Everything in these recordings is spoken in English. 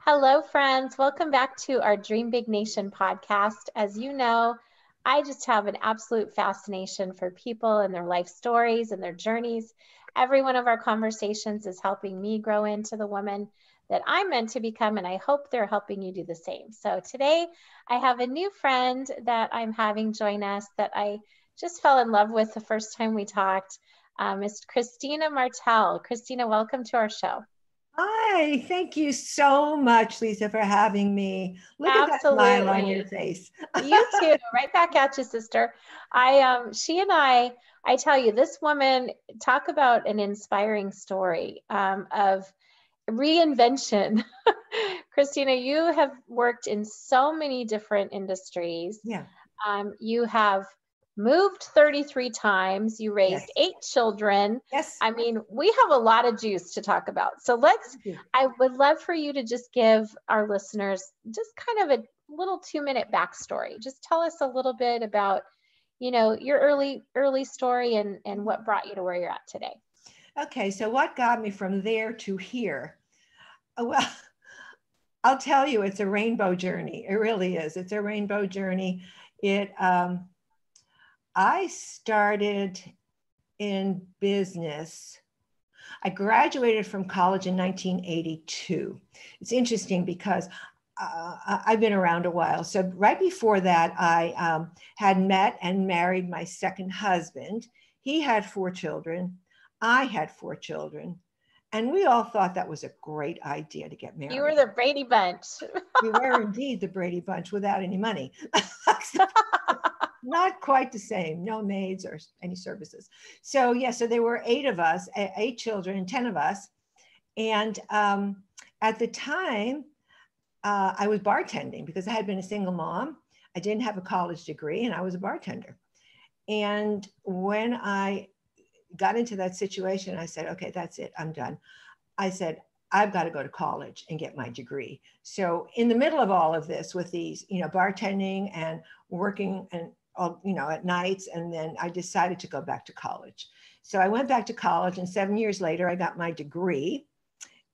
Hello, friends. Welcome back to our Dream Big Nation podcast. As you know, I just have an absolute fascination for people and their life stories and their journeys. Every one of our conversations is helping me grow into the woman that I'm meant to become, and I hope they're helping you do the same. So today, I have a new friend that I'm having join us that I just fell in love with the first time we talked. It's Christina Martel. Christina, welcome to our show. Hi, thank you so much, Lisa, for having me. Look at that smile on your Absolutely. face. You too. Right back at you, sister. She and I tell you, this woman, talk about an inspiring story of reinvention. Christina, you have worked in so many different industries. Yeah, You have moved 33 times. You raised yes, 8 children. yes. I mean, we have a lot of juice to talk about. So Thank you. I would love for you to just give our listeners just kind of a little 2-minute backstory. Just tell us a little bit about, your early story and what brought you to where you're at today. Okay, so what got me from there to here? Well, I'll tell you, it's a rainbow journey. It really is. It's a rainbow journey. It. I started in business. I graduated from college in 1982. It's interesting because I've been around a while. So right before that, I had met and married my second husband. He had 4 children. I had 4 children. And we all thought that was a great idea to get You were married. the Brady Bunch. We were indeed the Brady Bunch without any money. Not quite the same, no maids or any services. So, yeah, so there were 8 of us, 8 children, 10 of us. And at the time, I was bartending because I had been a single mom. I didn't have a college degree and I was a bartender. And when I got into that situation, I said, okay, that's it. I'm done. I said, I've got to go to college and get my degree. So in the middle of all of this with these, bartending and working and, at nights, and then I decided to go back to college. So I went back to college and 7 years later, I got my degree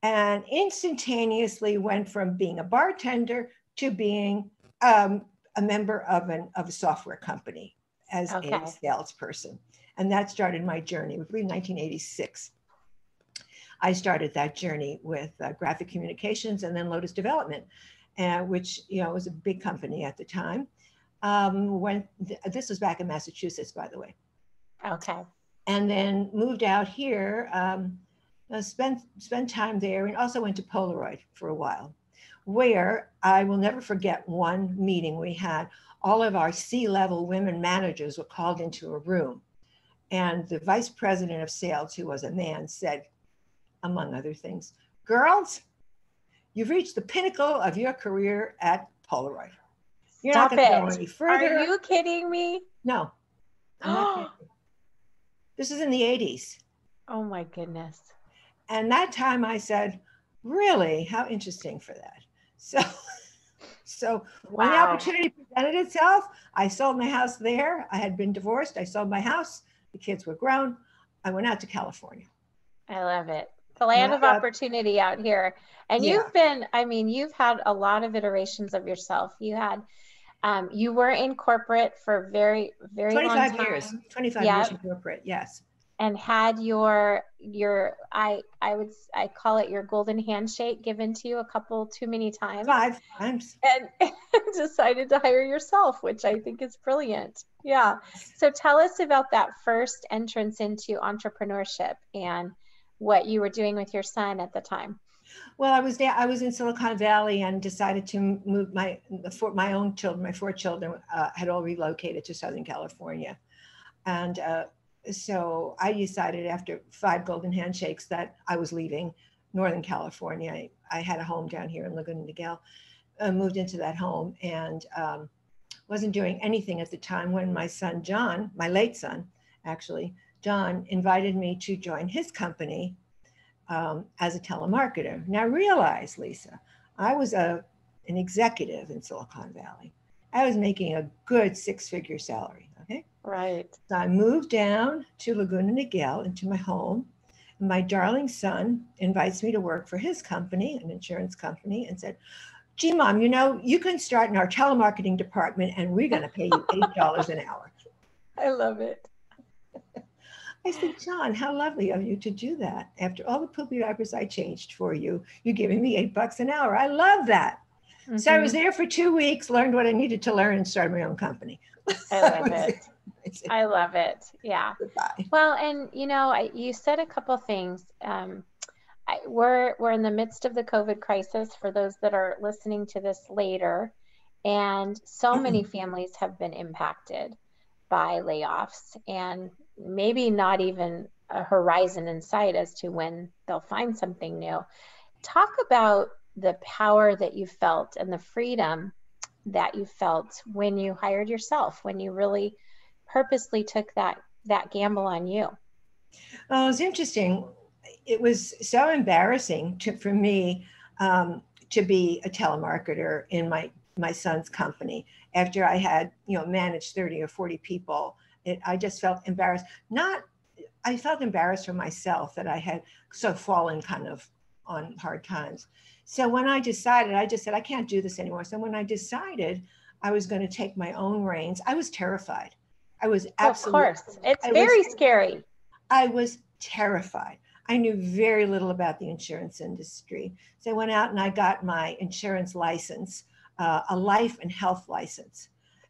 and instantaneously went from being a bartender to being a member of a software company as a Okay. salesperson. And that started my journey. It was 1986. I started that journey with graphic communications and then Lotus Development, which was a big company at the time. This was back in Massachusetts, by the way, Okay. and then moved out here. Spent time there, and also went to Polaroid for a while, where I will never forget one meeting we had. All of our C-level women managers were called into a room, and the vice president of sales, who was a man, said, among other things, "Girls, you've reached the pinnacle of your career at Polaroid. You're not Stop going to go it. any Are further." you kidding me? No, I'm not kidding. This is in the 80s. Oh my goodness. And that time I said, really, how interesting for that. So, so when the Wow. opportunity presented itself, I sold my house there. I had been divorced. I sold my house. The kids were grown. I went out to California. I love it. The land Wound of up, opportunity out here. And yeah, you've had a lot of iterations of yourself. You were in corporate for a very, very long 25 years, time. 25 years Yep. in corporate. Yes. And had I call it your golden handshake given to you a couple too many times 5 times. and decided to hire yourself, which I think is brilliant. Yeah. So tell us about that first entrance into entrepreneurship and what you were doing with your son at the time. Well, I was there. I was in Silicon Valley and decided to move my own children. My 4 children had all relocated to Southern California, and so I decided after 5 golden handshakes that I was leaving Northern California. I had a home down here in Laguna Niguel. Moved into that home and wasn't doing anything at the time when my son John, my late son, actually John, invited me to join his company as a telemarketer. Now realize, Lisa, I was an executive in Silicon Valley. I was making a good 6-figure salary. Okay. Right. So I moved down to Laguna Niguel into my home my darling son invites me to work for his company, an insurance company, and said, gee, Mom, you can start in our telemarketing department and we're going to pay you $8 an hour. I love it. I said, John, how lovely of you to do that. After all the poopy diapers I changed for you, you're giving me $8 an hour. I love that. Mm-hmm. So I was there for 2 weeks, learned what I needed to learn, and started my own company. I love it. I love it. Yeah. Goodbye. Well, and you said a couple things. We're in the midst of the COVID crisis for those that are listening to this later, and so many families have been impacted by layoffs, and maybe not even a horizon in sight as to when they'll find something new. Talk about the power that you felt and the freedom that you felt when you hired yourself, when you really purposely took that gamble on you. Well, it was interesting. It was so embarrassing for me to be a telemarketer in my son's company after I had managed 30 or 40 people. I just felt embarrassed. I felt embarrassed for myself that I had so fallen kind of on hard times. So when I decided, I just said, I can't do this anymore. So when I decided I was going to take my own reins, I was terrified. I was absolutely. Of course, it's very scary. I was terrified. I knew very little about the insurance industry. So I went out and I got my insurance license, a life and health license.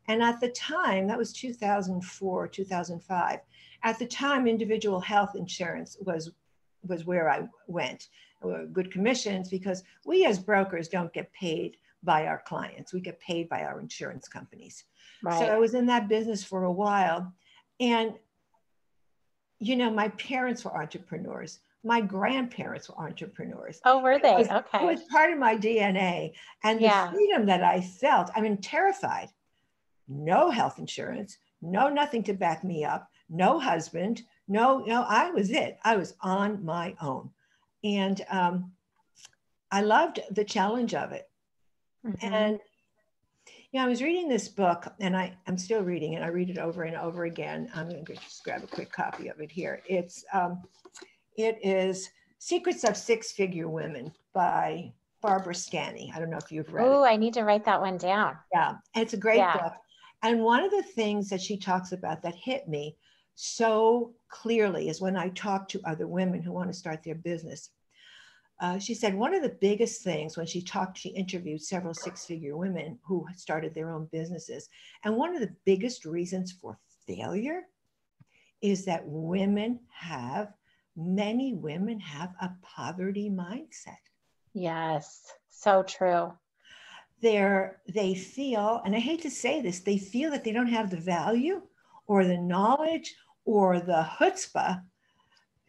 And at the time, that was 2004, 2005. At the time, individual health insurance was where I went. Good commissions, because we as brokers don't get paid by our clients. We get paid by our insurance companies. Right. So I was in that business for a while. And, my parents were entrepreneurs. My grandparents were entrepreneurs. Oh, were they? Okay. It was part of my DNA. And the freedom that I felt, terrified. No health insurance, nothing to back me up, no husband, no, I was it. I was on my own. And I loved the challenge of it. Mm-hmm. And, I was reading this book, and I'm still reading it. I read it over and over again. I'm going to just grab a quick copy of it here. It is Secrets of Six-Figure Women by Barbara Stanny. I don't know if you've read it. Oh, I need to write that one down. Yeah, it's a great book. And one of the things that she talks about that hit me so clearly is when I talk to other women who want to start their business. She said one of the biggest things when she interviewed several six-figure women who started their own businesses. And one of the biggest reasons for failure is that many women have a poverty mindset. Yes, so true. They feel, and I hate to say this, they feel that they don't have the value or the knowledge or the chutzpah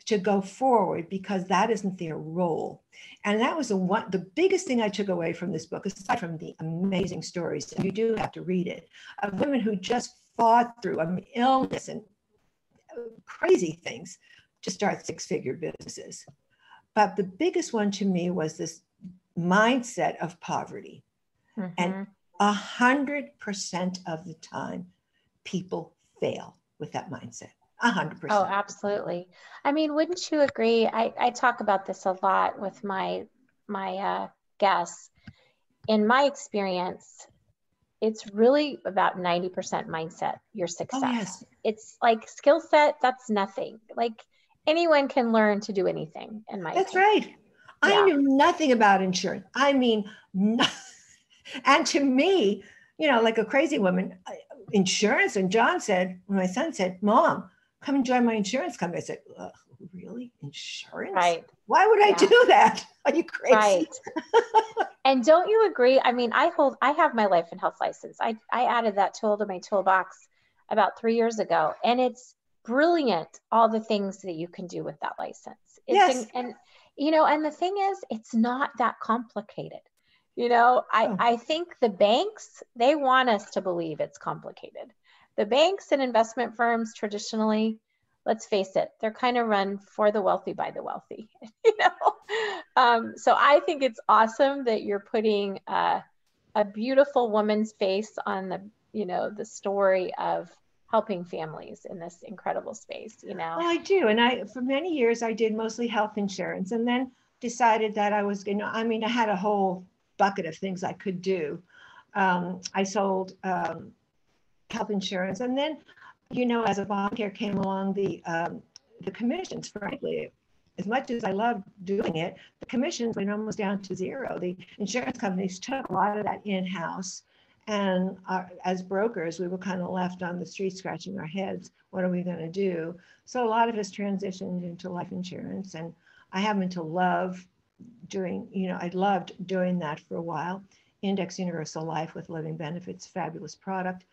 to go forward because that isn't their role. And that was the biggest thing I took away from this book, aside from the amazing stories, and you do have to read it, of women who just fought through illness and crazy things to start six-figure businesses. But the biggest one to me was this mindset of poverty. Mm-hmm. And 100% of the time, people fail with that mindset. 100%. Oh, absolutely. I mean, wouldn't you agree? I talk about this a lot with my guests. In my experience, it's really about 90% mindset, your success. Oh, yes. It's like skill set, that's nothing. Like anyone can learn to do anything, in my That's opinion. Right. I knew nothing about insurance. I mean, nothing. And to me, like a crazy woman, insurance. And my son said, Mom, come and join my insurance company. I said, really? Insurance? Right. Why would I do that? Are you crazy? Right. And don't you agree? I mean, I have my life and health license. I added that tool to my toolbox about 3 years ago. And it's brilliant, all the things that you can do with that license. Yes. And the thing is, it's not that complicated. I think the banks, they want us to believe it's complicated. The banks and investment firms traditionally, let's face it, they're kind of run for the wealthy by the wealthy, So I think it's awesome that you're putting a beautiful woman's face on the story of helping families in this incredible space, you know? Well, I do. And for many years, I did mostly health insurance, and then decided that I was, I mean, I had a whole bucket of things I could do. I sold health insurance. And then, as Obamacare came along, the commissions, frankly, as much as I loved doing it, the commissions went almost down to zero. The insurance companies took a lot of that in-house. And as brokers, we were kind of left on the street scratching our heads. What are we going to do? So a lot of us transitioned into life insurance. And I happen to love doing, I loved doing that for a while. Index Universal Life with living benefits, fabulous product.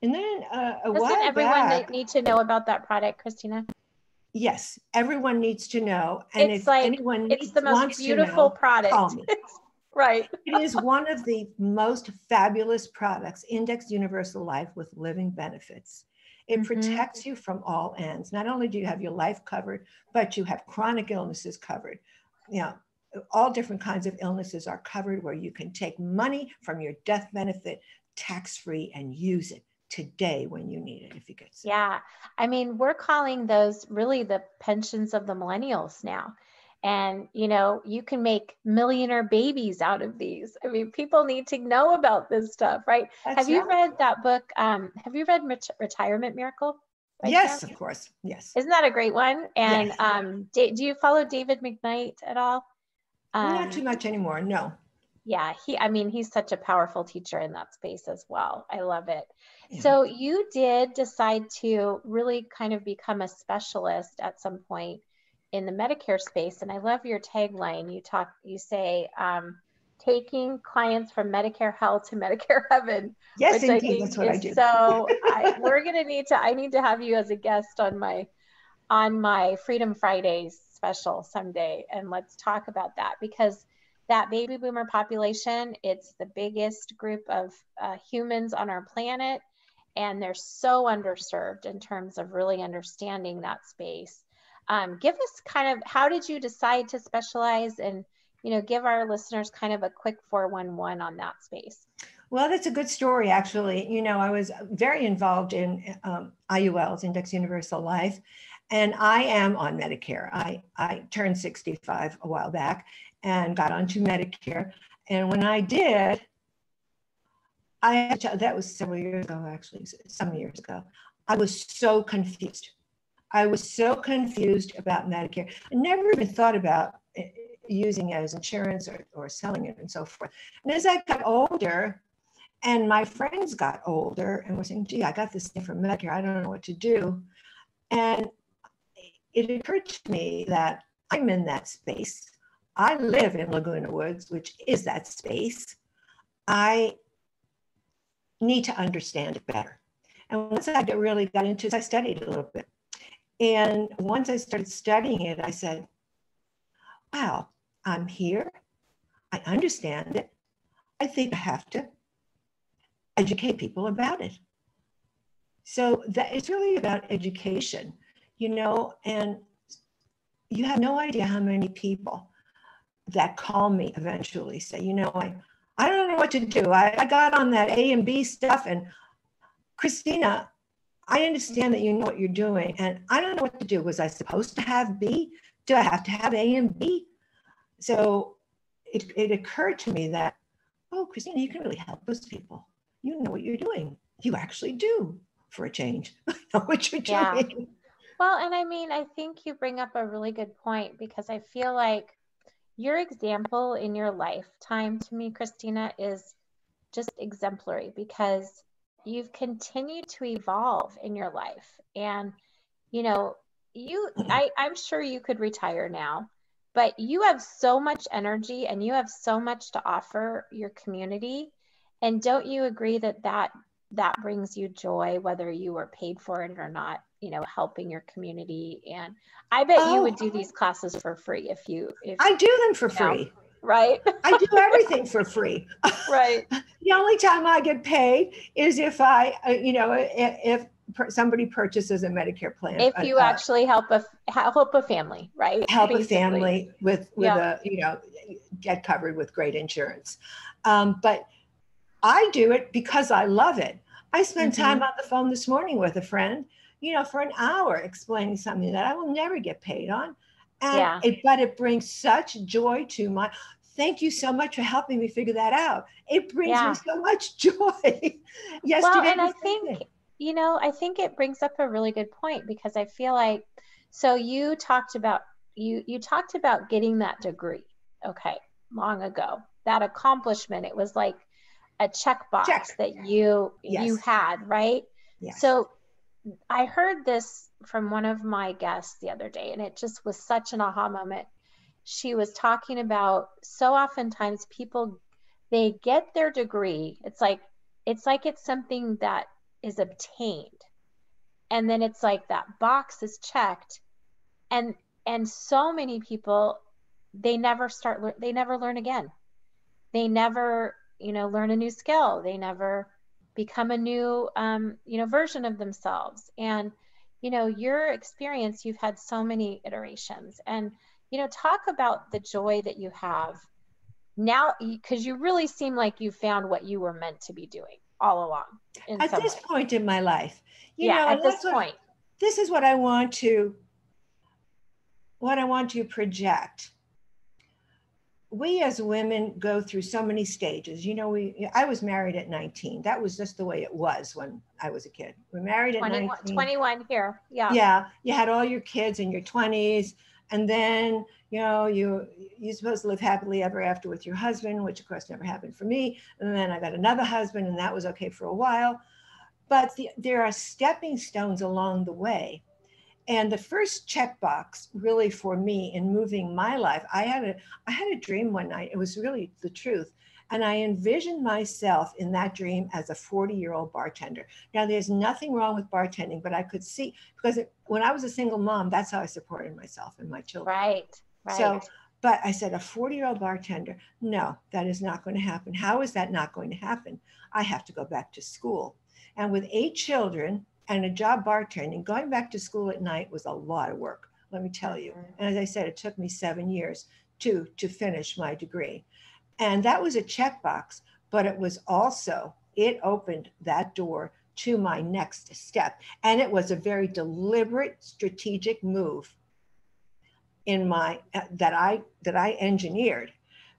And then Doesn't everyone need to know about that product, Christina? Yes, everyone needs to know. And it's if like, anyone it's the most beautiful product. Call me. Right. It is one of the most fabulous products, Index Universal Life with living benefits. It protects you from all ends. Not only do you have your life covered, but you have chronic illnesses covered. All different kinds of illnesses are covered, where you can take money from your death benefit tax-free and use it today when you need it, if you get sick. Yeah. I mean, we're calling those really the pensions of the millennials now. And, you can make millionaire babies out of these. I mean, people need to know about this stuff, right? Have you read that book? Have you read Retirement Miracle? Yes, of course. Yes. Isn't that a great one? And yes. Do you follow David McKnight at all? Not too much anymore. No. Yeah, he's such a powerful teacher in that space as well. I love it. Yeah. So you did decide to really kind of become a specialist at some point in the Medicare space. And I love your tagline. You say, taking clients from Medicare Hell to Medicare Heaven. Yes, indeed. That's what I do. So I need to have you as a guest on my Freedom Fridays special someday. And let's talk about that, because that baby boomer population, it's the biggest group of humans on our planet, and they're so underserved in terms of really understanding that space. Give us kind of, how did you decide to specialize, and give our listeners kind of a quick 411 on that space? Well, that's a good story, actually. I was very involved in IULs, Index Universal Life, and I am on Medicare. I turned 65 a while back and got onto Medicare. And when I did, that was several years ago, actually, some years ago, I was so confused. I was so confused about Medicare. I never even thought about using it as insurance or selling it and so forth. And as I got older, and my friends got older and were saying, gee, I got this thing from Medicare, I don't know what to do. And it occurred to me that I'm in that space. I live in Laguna Woods, which is that space. I need to understand it better. And once I really got into it, I studied it a little bit. And once I started studying it, I said, wow, I'm here. I understand it. I think I have to educate people about it. So that it's really about education, and you have no idea how many people that call me eventually say, I don't know what to do. I got on that A and B stuff, and Christina, I understand that you know what you're doing, and I don't know what to do. Was I supposed to have B? Do I have to have A and B? So it occurred to me that, oh, Christina, you can really help those people. You know what you're doing. You actually do, for a change. I know what you're doing. Well, and I think you bring up a really good point, because I feel like your example in your lifetime to me, Christina, is just exemplary, because you've continued to evolve in your life. And, I'm sure you could retire now, but you have so much energy and you have so much to offer your community. And don't you agree that brings you joy, whether you were paid for it or not, helping your community? And I bet you would do these classes for free if I do them for free. Right. I do everything for free. Right. The only time I get paid is if if somebody purchases a Medicare plan. If you actually help a family, right? Help basically. A family with get covered with great insurance. But I do it because I love it. I spent Mm-hmm. time on the phone this morning with a friend, for an hour explaining something that I will never get paid on. Yeah. But it brings such joy to my, thank you so much for helping me figure that out. It brings me Yeah. so much joy. Well, Yesterday, and the I same think, thing. I think it brings up a really good point because I feel like, so you talked about getting that degree, okay, long ago. That accomplishment, it was like a Check. checkbox that you Yes. had, right? Yes. So I heard this from one of my guests the other day, and it just was such an aha moment. She was talking about so oftentimes people, they get their degree. It's something that is obtained. And then it's like that box is checked. And so many people, they never learn again. They never, learn a new skill. They never become a new, version of themselves. And, your experience, you've had so many iterations. And, talk about the joy that you have now, because you really seem like you found what you were meant to be doing all along in At some this way. point in my life, Yeah, and at this point. this is what I want to project. We as women go through so many stages. I was married at 19. That was just the way it was when I was a kid. We married at 19. 21 here. Yeah. Yeah, you had all your kids in your 20s, and then you're supposed to live happily ever after with your husband, which of course never happened for me. And then I got another husband, and that was okay for a while. But there are stepping stones along the way. And the first checkbox really for me in moving my life, I had a dream one night. It was really the truth. And I envisioned myself in that dream as a 40-year-old bartender. Now, there's nothing wrong with bartending, but I could see, because when I was a single mom, that's how I supported myself and my children. Right. So, Right. but I said, a 40-year-old bartender, no, that is not going to happen. How is that not going to happen? I have to go back to school. And with 8 children and a job bartending, going back to school at night was a lot of work, let me tell you. Mhm. And as I said, it took me 7 years to finish my degree. And that was a checkbox, but it opened that door to my next step. And it was a very deliberate, strategic move in my that I engineered,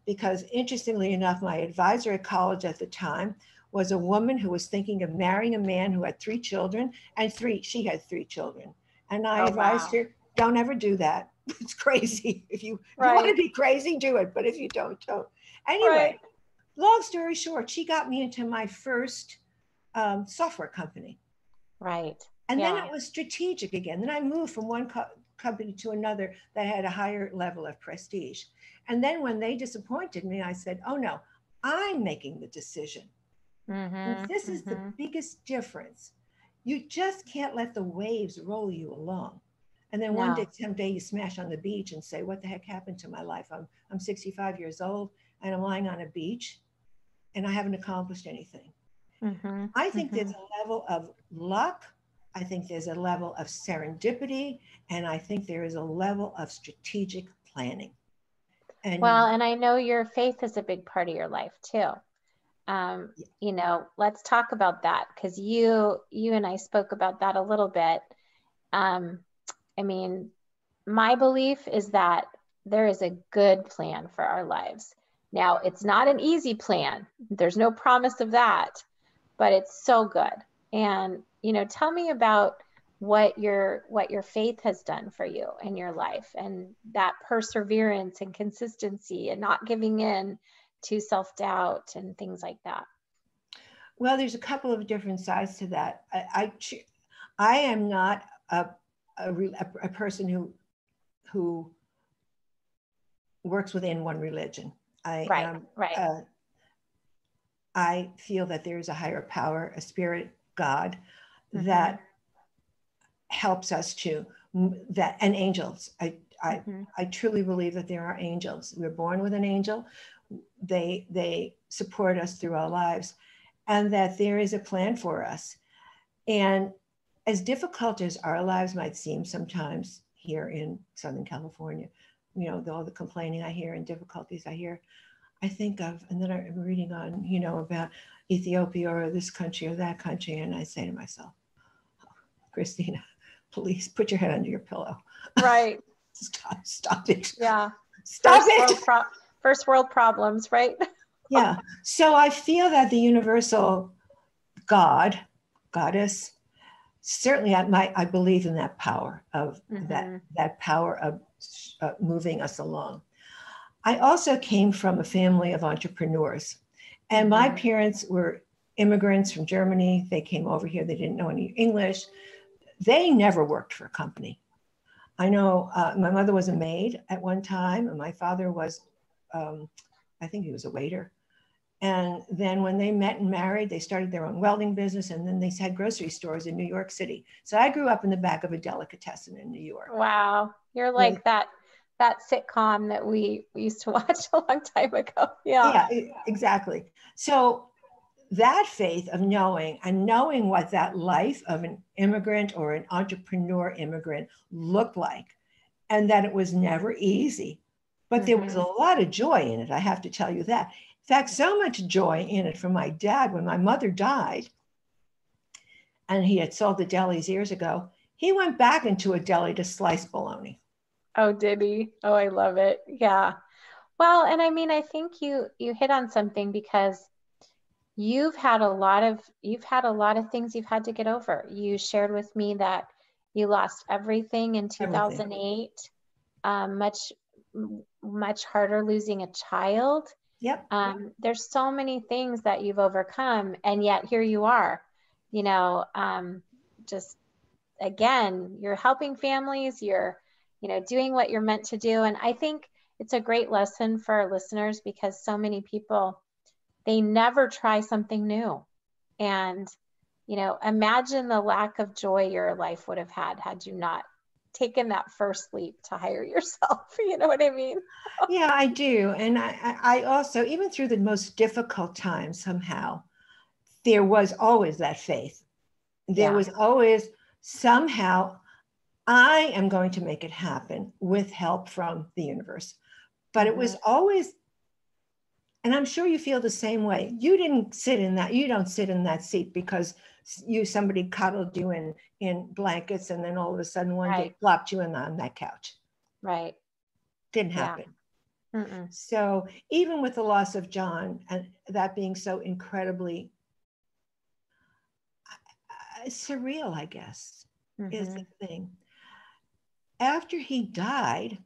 because interestingly enough, my advisor at college at the time was a woman who was thinking of marrying a man who had 3 children, and she had 3 children. And I Oh, advised wow. her, don't ever do that. It's crazy. If you want to Right. be crazy, do it. But if you don't. Right. Anyway, long story short, she got me into my first software company. Right. And then Yeah. it was strategic again. Then I moved from one company to another that had a higher level of prestige. And then when they disappointed me, I said, oh no, I'm making the decision. And Mm-hmm. this is the Mm-hmm. biggest difference. You just can't let the waves roll you along. And then No. someday you smash on the beach and say, what the heck happened to my life? I'm 65 years old and I'm lying on a beach and I haven't accomplished anything. Mm-hmm. I think Mm-hmm. there's a level of luck. I think there's a level of serendipity. And I think there is a level of strategic planning. Well, And and I know your faith is a big part of your life too. Let's talk about that because you and I spoke about that a little bit. Um, I mean, my belief is that there is a good plan for our lives. Now, it's not an easy plan. There's no promise of that, but it's so good. And, tell me about what your faith has done for you in your life and that perseverance and consistency and not giving in to self-doubt and things like that. well, there's a couple of different sides to that. I am not a person who works within one religion. I Right, am. right. I feel that there is a higher power, a spirit, God, Mm-hmm. that helps us and angels. Mm-hmm. I truly believe that there are angels. We're born with an angel. They support us through our lives, and that there is a plan for us. And as difficult as our lives might seem sometimes here in Southern California, all the complaining I hear and difficulties I hear, I think of, and then I'm reading on, you know, about Ethiopia or this country or that country. And I say to myself, Christina, please put your head under your pillow. Right. Stop it. Yeah. Stop it. First world problems, right? Yeah. So I feel that the universal goddess, certainly I believe in that power of that power of moving us along. I also came from a family of entrepreneurs, and my parents were immigrants from Germany. They came over here. They didn't know any English. They never worked for a company. I know my mother was a maid at one time, and my father was, I think he was a waiter. And then when they met and married, they started their own welding business, and then they had grocery stores in New York City. So I grew up in the back of a delicatessen in New York. Wow. You're like that sitcom that we used to watch a long time ago. Yeah. Yeah, exactly. So that faith of knowing what that life of an immigrant or an entrepreneur immigrant looked like, and that it was never easy, but there was a lot of joy in it. I have to tell you that. In fact, so much joy in it for my dad. When my mother died, and he had sold the delis years ago, he went back into a deli to slice bologna. Oh, did he? Oh, I love it. Yeah. Well, and I mean, I think you hit on something, because you've had a lot of things you've had to get over. You shared with me that you lost everything in 2008. Much harder losing a child. Yep. There's so many things that you've overcome, and yet here you are, you know, just again, you're helping families, you're, you know, doing what you're meant to do. And I think it's a great lesson for our listeners, because so many people, they never try something new. And, you know, imagine the lack of joy your life would have had you not taken that first leap to hire yourself. You know what I mean? Yeah, I do. And I also, even through the most difficult times, somehow, there was always that faith. There was always somehow, I am going to make it happen with help from the universe. But it was always, and I'm sure you feel the same way. You don't sit in that seat because somebody cuddled you in blankets, and then all of a sudden one day plopped you on that couch. Right. Didn't happen. So even with the loss of John, and that being so incredibly surreal, I guess, is the thing. After he died,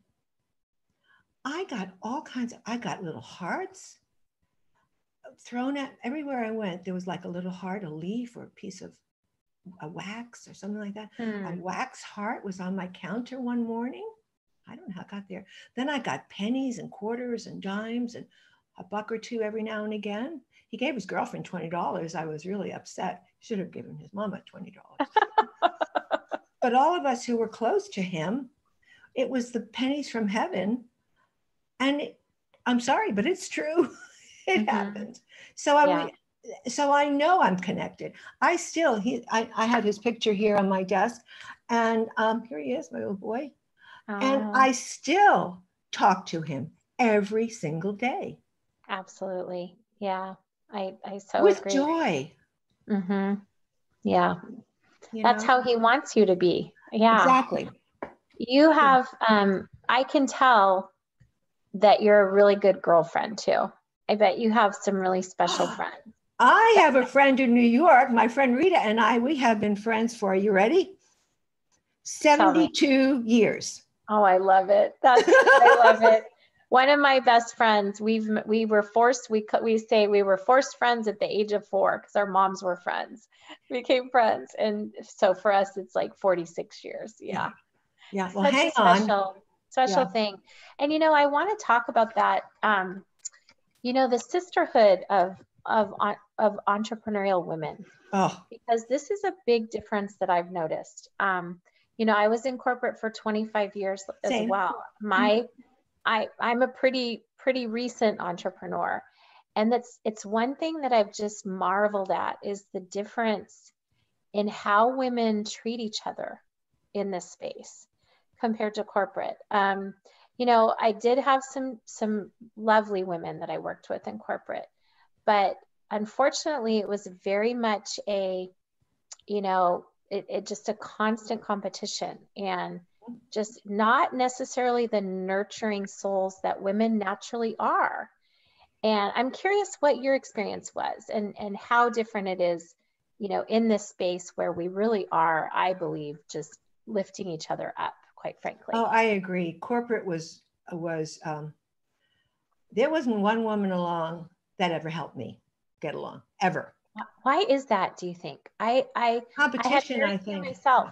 I got little hearts thrown at everywhere I went. There was like a little heart, a leaf, or a piece of a wax or something like that. A wax heart was on my counter one morning. I don't know how it got there. Then I got pennies and quarters and dimes and a buck or two every now and again. He gave his girlfriend $20. I was really upset. Should have given his mama $20. But all of us who were close to him, it was the pennies from heaven. And I'm sorry, but it's true. It happened. So I know I'm connected. I had his picture here on my desk, and here he is, my little boy. And I still talk to him every single day. Absolutely. Yeah. I so with agree. Joy. Yeah. That's how he wants you to be. Yeah. Exactly. You have, I can tell that you're a really good girlfriend too. I bet you have some really special friends. I have a friend in New York, my friend Rita and we have been friends for, are you ready? 72 years. Oh, I love it. I love it. One of my best friends, we say we were forced friends at the age of 4 because our moms were friends. We became friends. And so for us, it's like 46 years. Yeah. Yeah. Well, such hang a special thing. And, I want to talk about that. The sisterhood of entrepreneurial women, because this is a big difference that I've noticed. I was in corporate for 25 years as well. I'm a pretty recent entrepreneur. And it's one thing that I've just marveled at is the difference in how women treat each other in this space compared to corporate. I did have some lovely women that I worked with in corporate, but unfortunately it was very much it just a constant competition, and just not necessarily the nurturing souls that women naturally are. And I'm curious what your experience was, and how different it is, in this space where we really are, I believe, just lifting each other up, quite frankly. Oh, I agree. Corporate was there wasn't one woman along that ever helped me get along, ever. Why is that, do you think? I Competition, had I think. myself.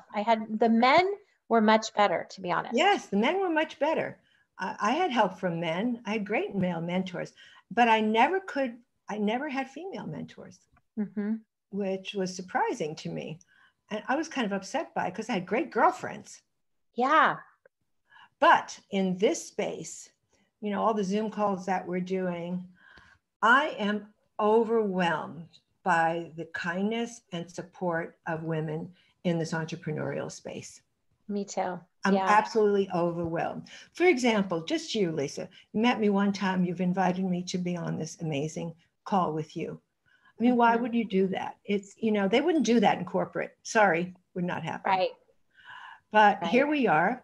The men were much better, to be honest. Yes, the men were much better. I had help from men. I had great male mentors, but I never had female mentors, which was surprising to me. And I was kind of upset by it because I had great girlfriends. Yeah. But in this space, all the Zoom calls that we're doing, I am overwhelmed by the kindness and support of women in this entrepreneurial space. Me too. I'm absolutely overwhelmed. For example, just you, Lisa, you met me one time, you've invited me to be on this amazing call with you. I mean, why would you do that? It's, they wouldn't do that in corporate. Sorry, would not happen. Right. But here we are.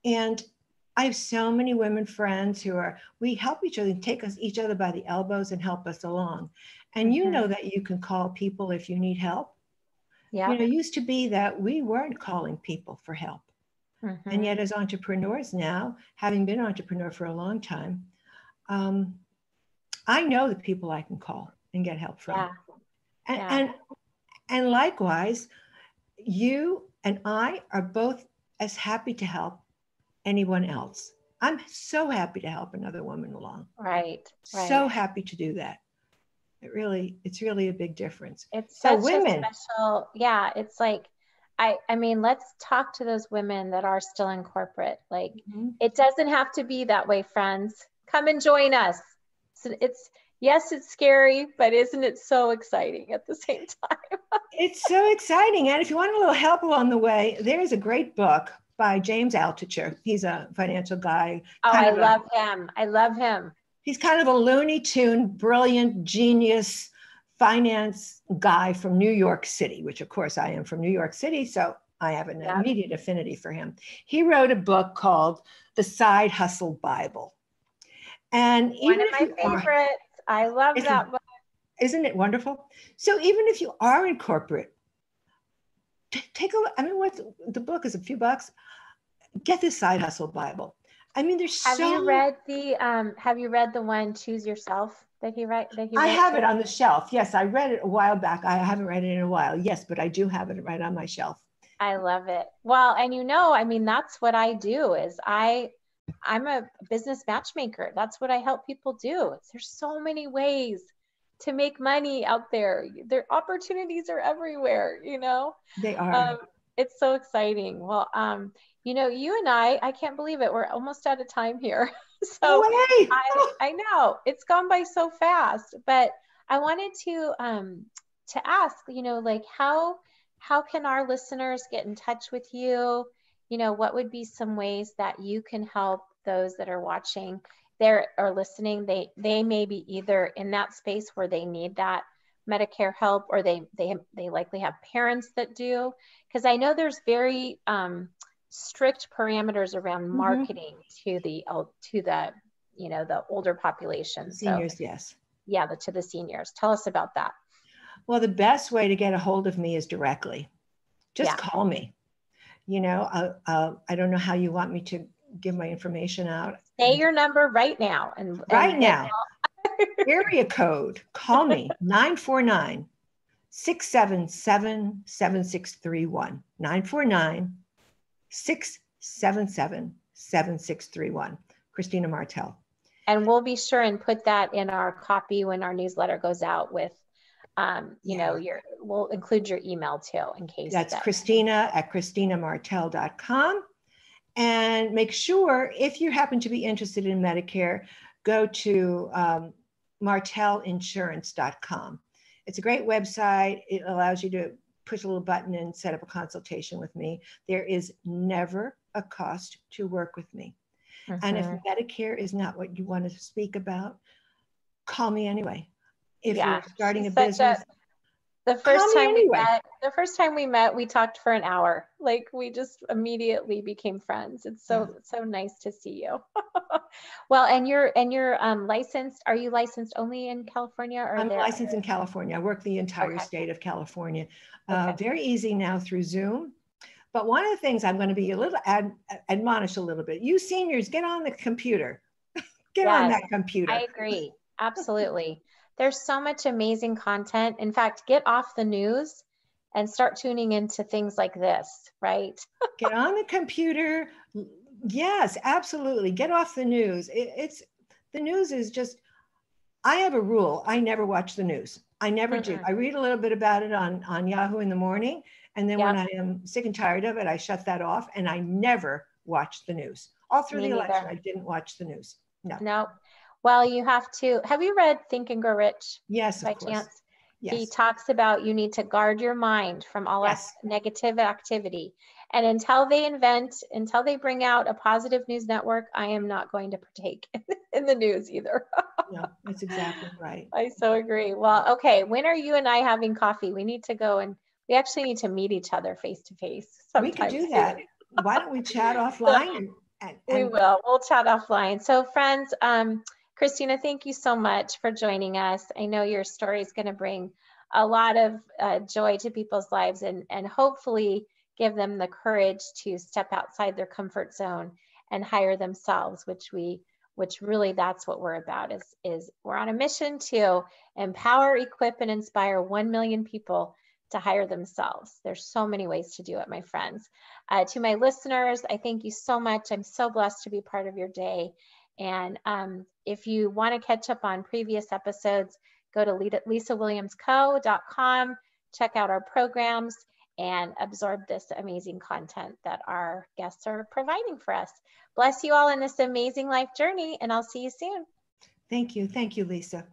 And I have so many women friends we help each other and take each other by the elbows and help us along. And you know that you can call people if you need help. Yeah. It used to be that we weren't calling people for help. And yet as entrepreneurs now, having been an entrepreneur for a long time, I know the people I can call and get help from. And likewise, you and I are both as happy to help anyone else. I'm so happy to help another woman along. Right. So happy to do that. It's really a big difference. It's so women. A special, it's like, I mean, let's talk to those women that are still in corporate. Like, it doesn't have to be that way, friends. Come and join us. So yes, it's scary, but isn't it so exciting at the same time? It's so exciting. And if you want a little help along the way, there's a great book by James Altucher. He's a financial guy. Oh, I love him. I love him. He's kind of a Looney Tune, brilliant, genius finance guy from New York City, which of course I am from New York City. So I have an immediate affinity for him. He wrote a book called The Side Hustle Bible. And one of my favorites. I love that book. Isn't it wonderful? So even if you are in corporate, take a look. I mean, the book is a few bucks. Get this Side Hustle Bible. I mean, Have you read the one Choose Yourself that he wrote? I have it on the shelf. Yes, I read it a while back. I haven't read it in a while. Yes, but I do have it right on my shelf. I love it. Well, and I mean, that's what I do is I'm a business matchmaker. That's what I help people do. There's so many ways to make money out there. Their opportunities are everywhere, They are. It's so exciting. Well, you and I can't believe it. We're almost out of time here. So I know it's gone by so fast, but I wanted to ask, like how can our listeners get in touch with you? What would be some ways that you can help those that are watching there or listening? They may be either in that space where they need that Medicare help, or they likely have parents that do, because I know there's very strict parameters around marketing to the the older population. Seniors, yes. Yeah, to the seniors. Tell us about that. Well, the best way to get a hold of me is directly. Just call me. I don't know how you want me to give my information out. Say your number right now. Right now. Area code, call me, 949-677-7631. 949-677-7631. Christina Martel. And we'll be sure and put that in our copy when our newsletter goes out with, we'll include your email too, in case. That's Christina at ChristinaMartel.com. And make sure, if you happen to be interested in Medicare, go to martelinsurance.com. It's a great website. It allows you to push a little button and set up a consultation with me. There is never a cost to work with me. And if Medicare is not what you want to speak about, call me anyway. If you're starting a business, the first time we met, we talked for an hour. Like, we just immediately became friends. It's so nice to see you. Well, and you're licensed. Are you licensed only in California, or I'm licensed in California. I work the entire state of California. Very easy now through Zoom. But one of the things I'm going to be a little admonish a little bit. You seniors, get on the computer. Get on that computer. I agree. Absolutely. There's so much amazing content. In fact, get off the news and start tuning into things like this, right? Get on the computer. Yes, absolutely. Get off the news. The news is just, I have a rule. I never watch the news. I never do. I read a little bit about it on Yahoo in the morning. And then when I am sick and tired of it, I shut that off, and I never watch the news. All through the election, I didn't watch the news. No. Well, you have to. Have you read Think and Grow Rich? Yes, by of course. chance? Yes. He talks about you need to guard your mind from all negative activity. And until they bring out a positive news network, I am not going to partake in the news either. No, that's exactly right. I so agree. Well, okay. When are you and I having coffee? We need to go, and we actually need to meet each other face to face. We could do that. Why don't we chat offline? We will. We'll chat offline. So friends, Christina, thank you so much for joining us. I know your story is going to bring a lot of joy to people's lives, and hopefully give them the courage to step outside their comfort zone and hire themselves, which really that's what we're about, is we're on a mission to empower, equip, and inspire 1 million people to hire themselves. There's so many ways to do it, my friends. To my listeners, I thank you so much. I'm so blessed to be part of your day. And if you want to catch up on previous episodes, go to lisawilliamsco.com, check out our programs, and absorb this amazing content that our guests are providing for us. Bless you all in this amazing life journey, and I'll see you soon. Thank you. Thank you, Lisa.